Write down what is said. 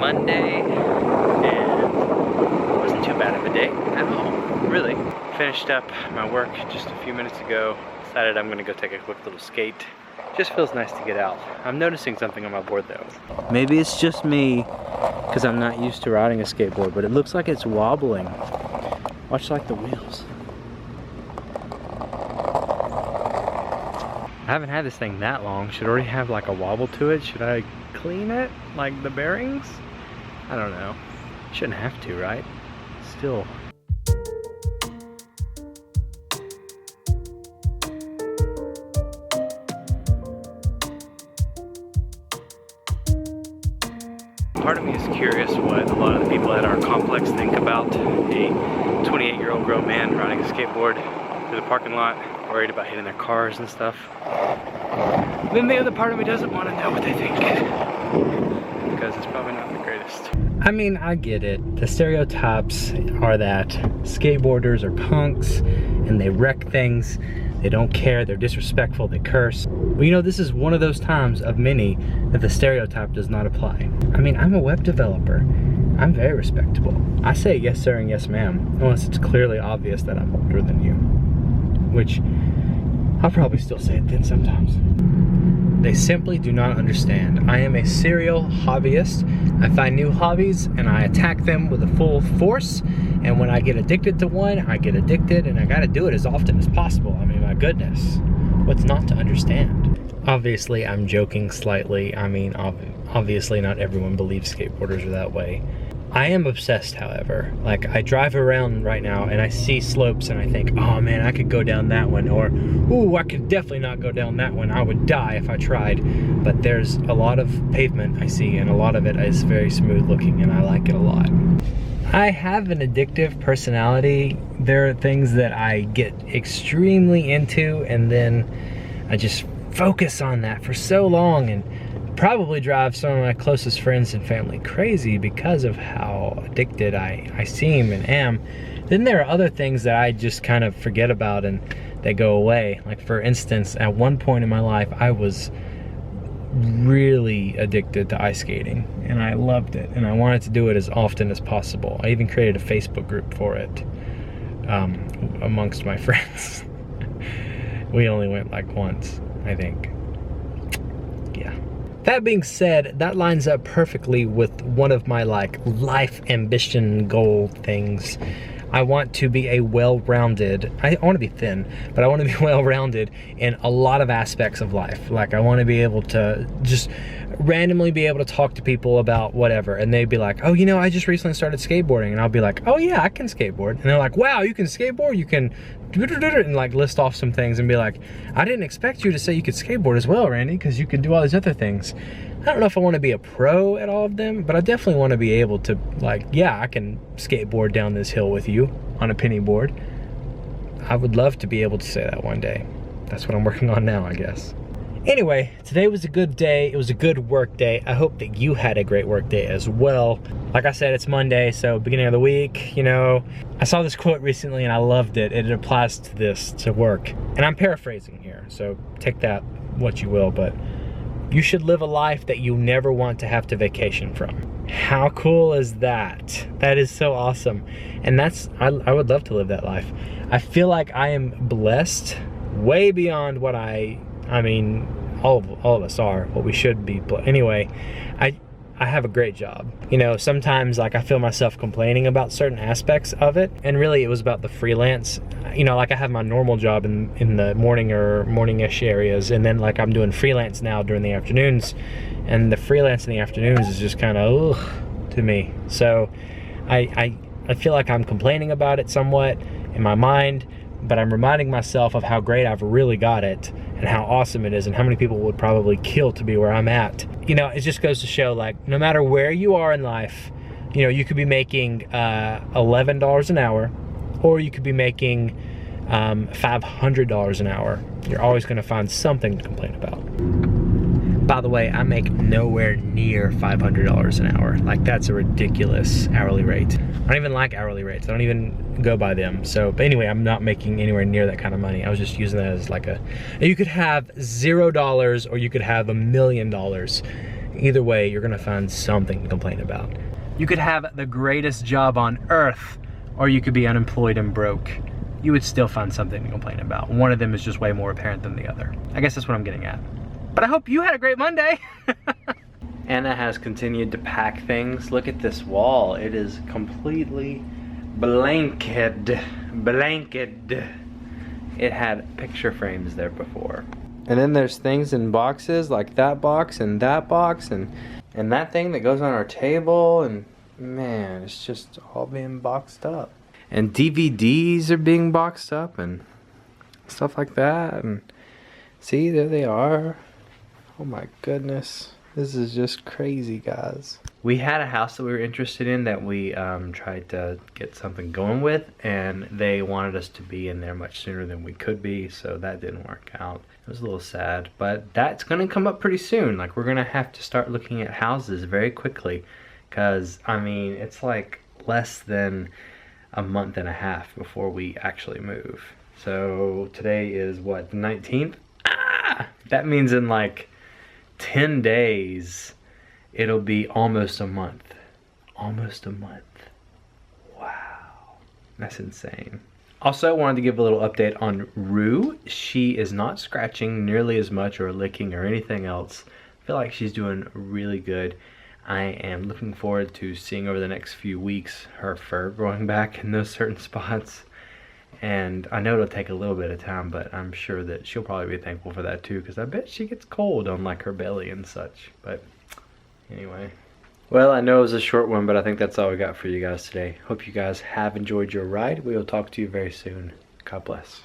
Monday, and it wasn't too bad of a day at all, really. Finished up my work just a few minutes ago. Decided I'm gonna go take a quick little skate. Just feels nice to get out. I'm noticing something on my board though. Maybe it's just me, because I'm not used to riding a skateboard, but it looks like it's wobbling. Watch like the wheels. I haven't had this thing that long. Should already have like a wobble to it. Should I clean it? Like the bearings? I don't know. Shouldn't have to, right? Still. Part of me is curious what a lot of the people at our complex think about a 28-year-old grown man riding a skateboard through the parking lot, worried about hitting their cars and stuff. Then the other part of me doesn't want to know what they think, because it's probably not the greatest. I mean, I get it. The stereotypes are that skateboarders are punks and they wreck things. They don't care, they're disrespectful, they curse. Well, you know, this is one of those times of many that the stereotype does not apply. I mean, I'm a web developer. I'm very respectable. I say yes sir and yes ma'am, unless it's clearly obvious that I'm older than you. Which, I'll probably still say it then sometimes. They simply do not understand. I am a serial hobbyist. I find new hobbies and I attack them with a full force. And when I get addicted to one, I get addicted, and I gotta do it as often as possible. I mean, my goodness, what's not to understand? Obviously, I'm joking slightly. I mean, obviously not everyone believes skateboarders are that way. I am obsessed, however. Like, I drive around right now and I see slopes and I think, oh man, I could go down that one, or, ooh, I could definitely not go down that one. I would die if I tried. But there's a lot of pavement I see, and a lot of it is very smooth looking, and I like it a lot. I have an addictive personality. There are things that I get extremely into, and then I just focus on that for so long, and probably drive some of my closest friends and family crazy because of how addicted I seem and am. Then there are other things that I just kind of forget about and they go away. Like, for instance, at one point in my life, I was really addicted to ice skating, and I loved it, and I wanted to do it as often as possible. I even created a Facebook group for it amongst my friends. We only went like once, I think. Yeah. That being said, that lines up perfectly with one of my like life ambition goal things. I want to be a well-rounded, I want to be thin, but I want to be well-rounded in a lot of aspects of life. Like, I want to be able to just randomly be able to talk to people about whatever, and they'd be like, oh, you know, I just recently started skateboarding, and I'll be like, oh yeah, I can skateboard. And they're like, wow, you can skateboard? You can, and like list off some things and be like, I didn't expect you to say you could skateboard as well, Randy, because you can do all these other things. I don't know if I want to be a pro at all of them, but I definitely want to be able to, like, yeah, I can skateboard down this hill with you on a penny board. I would love to be able to say that one day. That's what I'm working on now, I guess. Anyway, today was a good day. It was a good work day. I hope that you had a great work day as well. Like I said, it's Monday, so beginning of the week, you know. I saw this quote recently and I loved it. It applies to this, to work. And I'm paraphrasing here, so take that what you will, but you should live a life that you never want to have to vacation from. How cool is that? That is so awesome. And that's, I would love to live that life. I feel like I am blessed way beyond what I mean, all of us are, what we should be. Anyway, I have a great job. You know, sometimes like I feel myself complaining about certain aspects of it, and really it was about the freelance. You know, like I have my normal job in the morning or morning-ish areas, and then like I'm doing freelance now during the afternoons, and the freelance in the afternoons is just kind of to me. So I feel like I'm complaining about it somewhat in my mind, but I'm reminding myself of how great I've really got it and how awesome it is and how many people would probably kill to be where I'm at. You know, it just goes to show, like, no matter where you are in life, you know, you could be making $11 an hour, or you could be making $500 an hour. You're always gonna find something to complain about. By the way, I make nowhere near $500 an hour. Like, that's a ridiculous hourly rate. I don't even like hourly rates. I don't even go by them. So, but anyway, I'm not making anywhere near that kind of money. I was just using that as like you could have $0 or you could have $1 million. Either way, you're gonna find something to complain about. You could have the greatest job on earth, or you could be unemployed and broke. You would still find something to complain about. One of them is just way more apparent than the other. I guess that's what I'm getting at. But I hope you had a great Monday. Anna has continued to pack things. Look at this wall. It is completely blanketed. It had picture frames there before. And then there's things in boxes, like that box and that box and that thing that goes on our table, and man, it's just all being boxed up. And DVDs are being boxed up and stuff like that. And see, there they are. Oh my goodness. This is just crazy, guys. We had a house that we were interested in that we tried to get something going with, and they wanted us to be in there much sooner than we could be, so that didn't work out. It was a little sad, but that's gonna come up pretty soon. Like, we're gonna have to start looking at houses very quickly, because, I mean, it's like less than a month and a half before we actually move. So today is what, the 19th? Ah! That means in like 10 days, it'll be almost a month. Almost a month. Wow. That's insane. Also, wanted to give a little update on Rue. She is not scratching nearly as much or licking or anything else. I feel like she's doing really good. I am looking forward to seeing over the next few weeks her fur growing back in those certain spots. And I know it'll take a little bit of time, but I'm sure that she'll probably be thankful for that too, because I bet she gets cold on like her belly and such. But anyway. Well, I know it was a short one, but I think that's all we got for you guys today. Hope you guys have enjoyed your ride. We will talk to you very soon. God bless.